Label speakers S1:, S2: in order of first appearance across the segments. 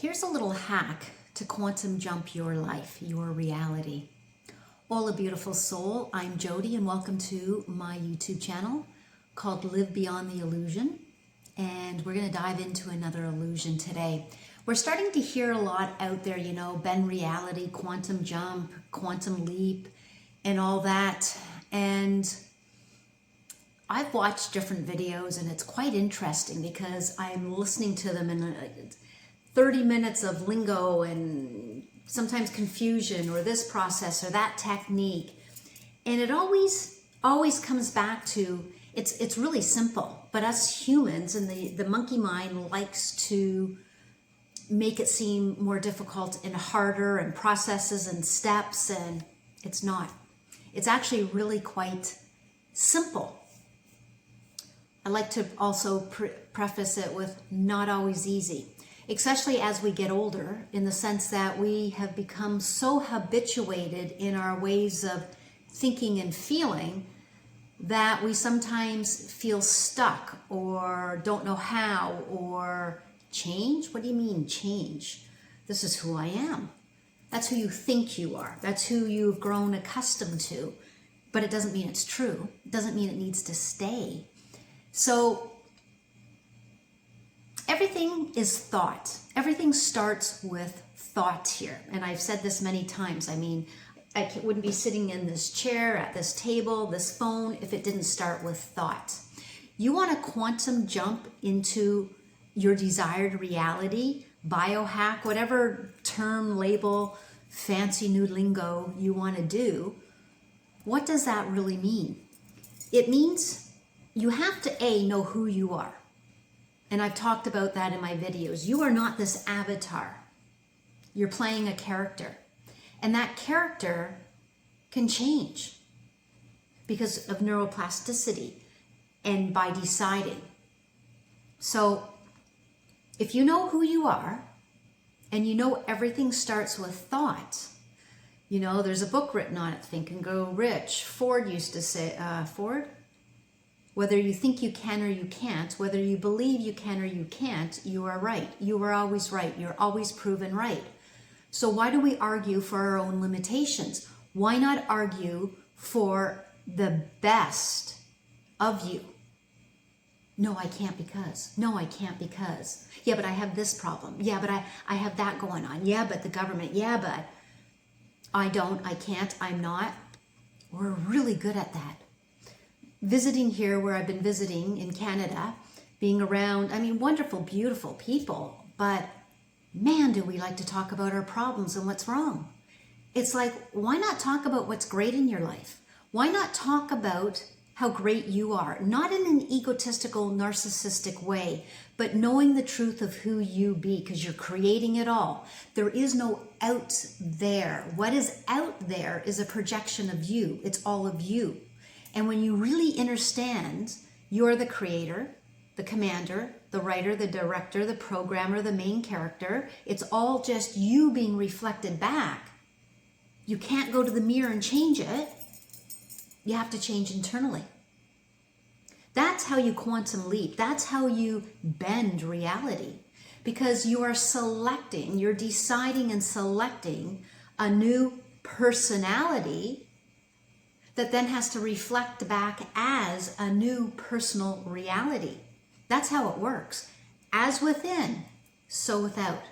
S1: Here's a little hack to quantum jump your life, your reality. Hola, beautiful soul. I'm Jody and welcome to my YouTube channel called Live Beyond the Illusion. And we're going to dive into another illusion today. We're starting to hear a lot out there, bend reality, quantum jump, quantum leap, and all that. And I've watched different videos and it's quite interesting because I'm listening to them in 30 minutes of lingo and sometimes confusion or this process or that technique. And it always comes back to, it's really simple, but us humans and the monkey mind likes to make it seem more difficult and harder and processes and steps, and it's not. It's actually really quite simple. I like to also preface it with not always easy, especially as we get older, in the sense that we have become so habituated in our ways of thinking and feeling that we sometimes feel stuck or don't know how, or change? What do you mean change? This is who I am. That's who you think you are. That's who you've grown accustomed to. But it doesn't mean it's true. It doesn't mean it needs to stay. So everything is thought. Everything starts with thought here. And I've said this many times. I mean, I wouldn't be sitting in this chair, at this table, this phone, if it didn't start with thought. You want to quantum jump into your desired reality, biohack, whatever term, label, fancy new lingo you want to do. What does that really mean? It means you have to know who you are. And I've talked about that in my videos. You are not this avatar. You're playing a character. And that character can change because of neuroplasticity and by deciding. So if you know who you are and you know everything starts with thought, there's a book written on it, Think and Grow Rich. Ford used to say, whether you think you can or you can't, whether you believe you can or you can't, you are right. You are always right. You're always proven right. So why do we argue for our own limitations? Why not argue for the best of you? No, I can't because. No, I can't because. Yeah, but I have this problem. Yeah, but I have that going on. Yeah, but the government. Yeah, but I don't, I can't, I'm not. We're really good at that. Visiting here where I've been visiting in Canada, being around, wonderful, beautiful people, but man, do we like to talk about our problems and what's wrong. It's like, why not talk about what's great in your life? Why not talk about how great you are? Not in an egotistical, narcissistic way, but knowing the truth of who you be, because you're creating it all. There is no out there. What is out there is a projection of you. It's all of you. And when you really understand you're the creator, the commander, the writer, the director, the programmer, the main character, it's all just you being reflected back. You can't go to the mirror and change it. You have to change internally. That's how you quantum leap. That's how you bend reality. Because you are selecting, you're deciding and selecting a new personality that then has to reflect back as a new personal reality. That's how it works. As within, so without.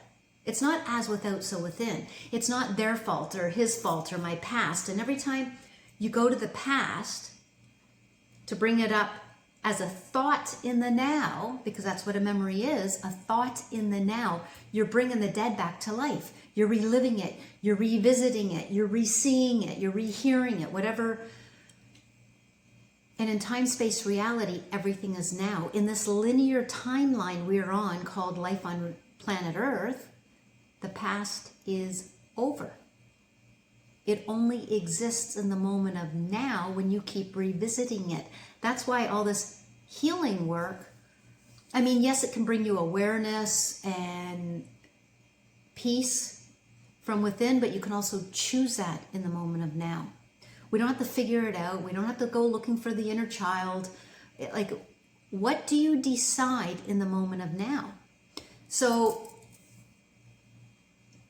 S1: It's not as without, so within. It's not their fault or his fault or my past. And every time you go to the past to bring it up as a thought in the now, because that's what a memory is, a thought in the now, you're bringing the dead back to life. You're reliving it. You're revisiting it. You're re-seeing it. You're rehearing it, whatever. And in time-space reality, everything is now. In this linear timeline we're on called life on planet Earth, the past is over. It only exists in the moment of now when you keep revisiting it. That's why all this healing work, yes, it can bring you awareness and peace from within, but you can also choose that in the moment of now. We don't have to figure it out. We don't have to go looking for the inner child. What do you decide in the moment of now? So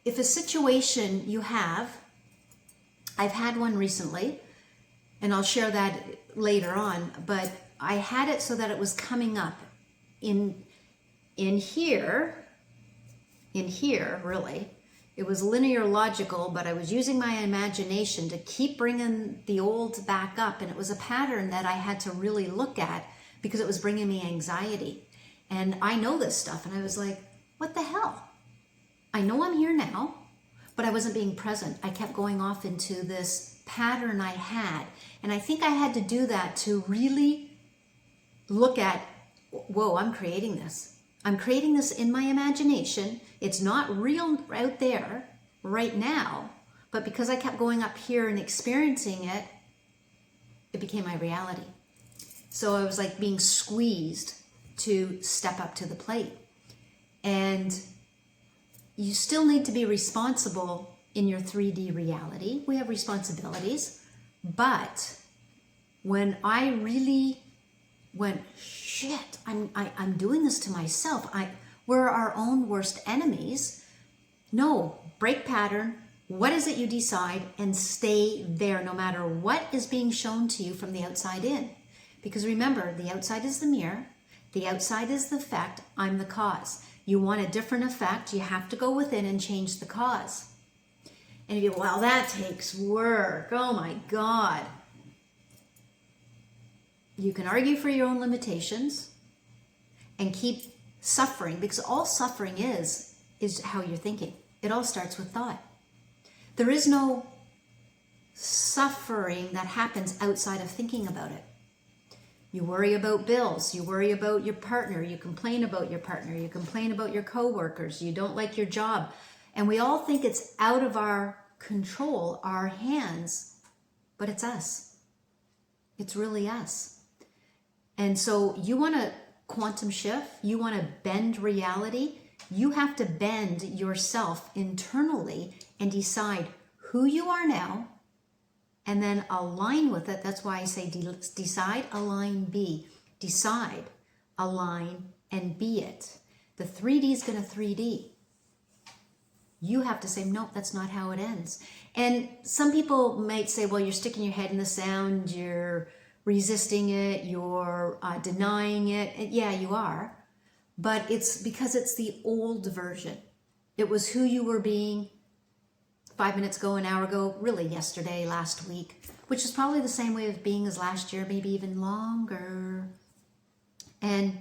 S1: if a situation you have, I've had one recently, and I'll share that later on, but I had it so that it was coming up in here, really. It was linear logical, but I was using my imagination to keep bringing the old back up, and it was a pattern that I had to really look at because it was bringing me anxiety. And I know this stuff, and I was like, what the hell? I know I'm here now, but I wasn't being present. I kept going off into this pattern I had. And I think I had to do that to really look at, whoa, I'm creating this. I'm creating this in my imagination. It's not real out there right now, but because I kept going up here and experiencing it, it became my reality. So I was like being squeezed to step up to the plate. And you still need to be responsible in your 3D reality. We have responsibilities, but when I really went, shit, I'm doing this to myself. We're our own worst enemies. No, break pattern. What is it you decide, and stay there no matter what is being shown to you from the outside in. Because remember, the outside is the mirror. The outside is the effect. I'm the cause. You want a different effect, you have to go within and change the cause. And you go, well, that takes work. Oh my God. You can argue for your own limitations and keep suffering, because all suffering is how you're thinking. It all starts with thought. There is no suffering that happens outside of thinking about it. You worry about bills, you worry about your partner, you complain about your partner, you complain about your coworkers, you don't like your job. And we all think it's out of our control, our hands, but it's us. It's really us. And so you want to quantum shift, you want to bend reality, you have to bend yourself internally and decide who you are now, and then align with it. That's why I say decide, align, be. Decide, align, and be it. The 3D is going to 3D. You have to say, no, that's not how it ends. And some people might say, well, you're sticking your head in the sand, you're resisting it, you're denying it. And yeah, you are. But it's because it's the old version. It was who you were being 5 minutes ago, an hour ago, really yesterday, last week, which is probably the same way of being as last year, maybe even longer. And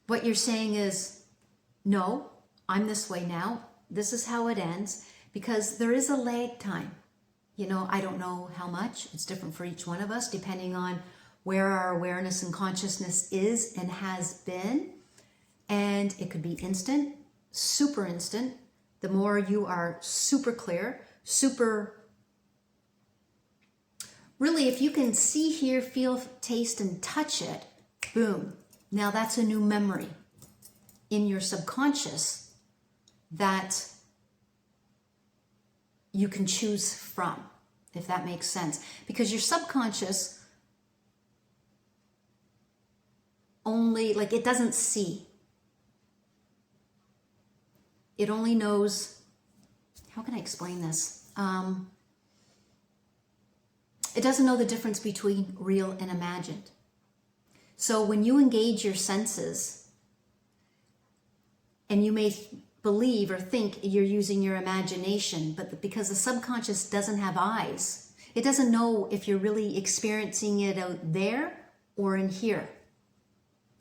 S1: what you're saying is, no, I'm this way now. This is how it ends, because there is a lag time. You know, I don't know how much. It's different for each one of us, depending on where our awareness and consciousness is and has been. And it could be instant, super instant. The more you are super clear, really, if you can see, hear, feel, taste, and touch it, boom. Now that's a new memory in your subconscious that you can choose from, if that makes sense. Because your subconscious only, like, it doesn't see. It only knows, how can I explain this? It doesn't know the difference between real and imagined. So when you engage your senses, and you may believe or think you're using your imagination, but because the subconscious doesn't have eyes, it doesn't know if you're really experiencing it out there or in here.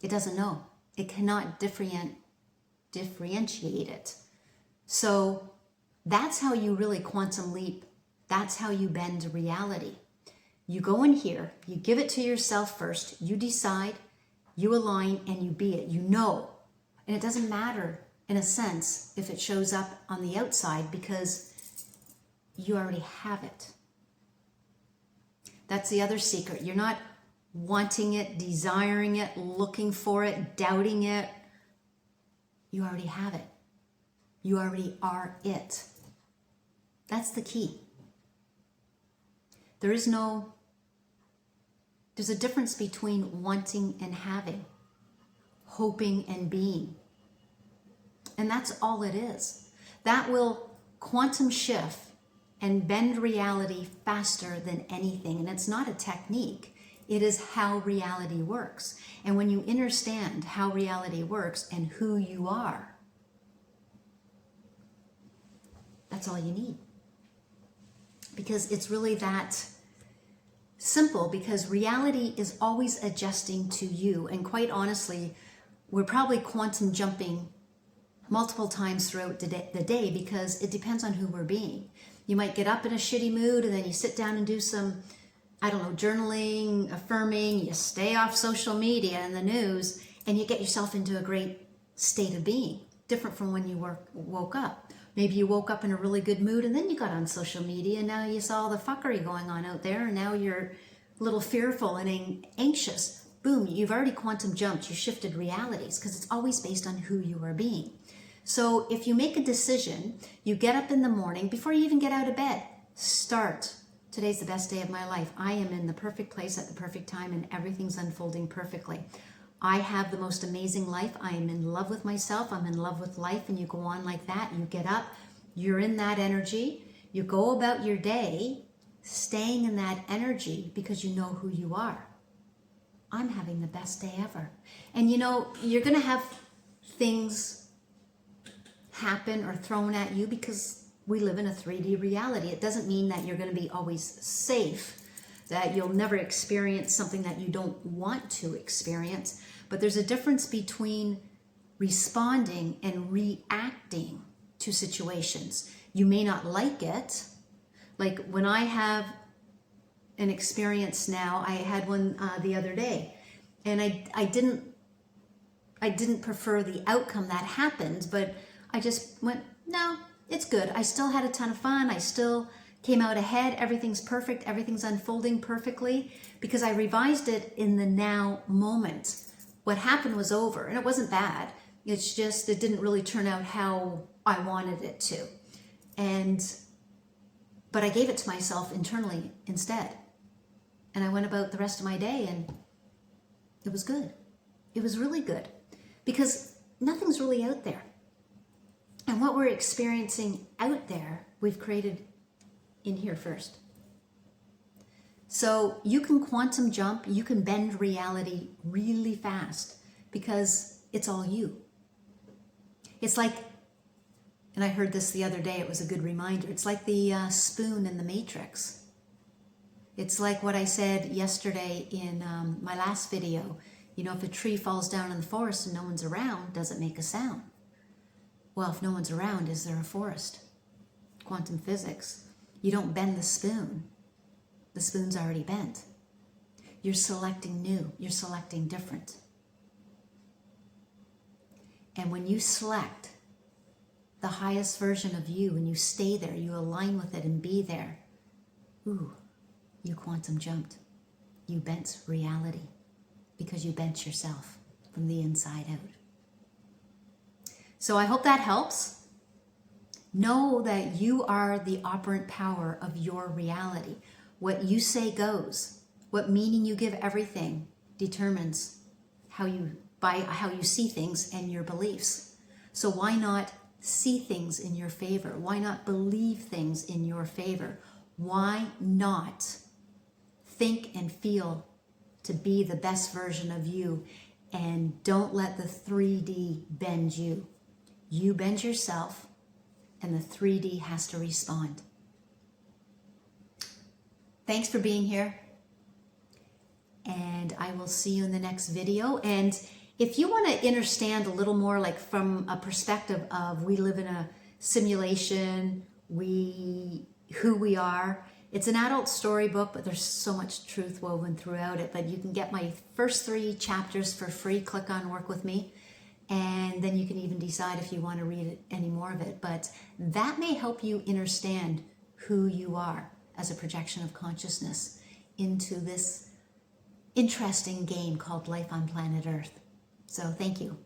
S1: It doesn't know. It cannot differentiate it. So that's how you really quantum leap. That's how you bend reality. You go in here, you give it to yourself first, you decide, you align, and you be it. You know. And it doesn't matter, in a sense, if it shows up on the outside, because you already have it. That's the other secret. You're not wanting it, desiring it, looking for it, doubting it. You already have it. You already are it. That's the key. There's a difference between wanting and having, hoping and being. And that's all it is. That will quantum shift and bend reality faster than anything. And it's not a technique. It is how reality works. And when you understand how reality works and who you are, that's all you need. Because it's really that simple, because reality is always adjusting to you. And quite honestly, we're probably quantum jumping multiple times throughout the day because it depends on who we're being. You might get up in a shitty mood and then you sit down and do some, I don't know, journaling, affirming, you stay off social media and the news, and you get yourself into a great state of being, different from when you woke up. Maybe you woke up in a really good mood and then you got on social media and now you saw all the fuckery going on out there and now you're a little fearful and anxious. Boom, you've already quantum jumped, you shifted realities, because it's always based on who you are being. So if you make a decision, you get up in the morning, before you even get out of bed, start. Today's the best day of my life. I am in the perfect place at the perfect time and everything's unfolding perfectly. I have the most amazing life. I am in love with myself. I'm in love with life. And you go on like that. You get up. You're in that energy. You go about your day staying in that energy because you know who you are. I'm having the best day ever. And you know, you're going to have things happen or thrown at you because we live in a 3D reality. It doesn't mean that you're going to be always safe, that you'll never experience something that you don't want to experience. But there's a difference between responding and reacting to situations. You may not like it. Like when I have an experience now, I had one the other day, and I didn't prefer the outcome that happened, but I just went, no, it's good. I still had a ton of fun. I still came out ahead. Everything's perfect. Everything's unfolding perfectly because I revised it in the now moment. What happened was over, and it wasn't bad. It's just, it didn't really turn out how I wanted it to. But I gave it to myself internally instead. And I went about the rest of my day and it was good. It was really good because nothing's really out there. And what we're experiencing out there, we've created in here first. So you can quantum jump, you can bend reality really fast because it's all you. It's like, and I heard this the other day, it was a good reminder, it's like the spoon in the Matrix. It's like what I said yesterday in my last video. You know, if a tree falls down in the forest and no one's around, does it make a sound? Well, if no one's around, is there a forest? Quantum physics. You don't bend the spoon. The spoon's already bent. You're selecting new. You're selecting different. And when you select the highest version of you and you stay there, you align with it and be there, ooh, you quantum jumped. You bent reality because you bent yourself from the inside out. So I hope that helps. Know that you are the operant power of your reality. What you say goes. What meaning you give everything determines how you see things and your beliefs. So why not see things in your favor? Why not believe things in your favor? Why not think and feel to be the best version of you, and don't let the 3D bend you. You bend yourself and the 3D has to respond. Thanks for being here, and I will see you in the next video. And if you want to understand a little more, like from a perspective of we live in a simulation, who we are, it's an adult storybook, but there's so much truth woven throughout it. But you can get my first 3 chapters for free. Click on Work With Me. And then you can even decide if you want to read any more of it. But that may help you understand who you are as a projection of consciousness into this interesting game called Life on Planet Earth. So thank you.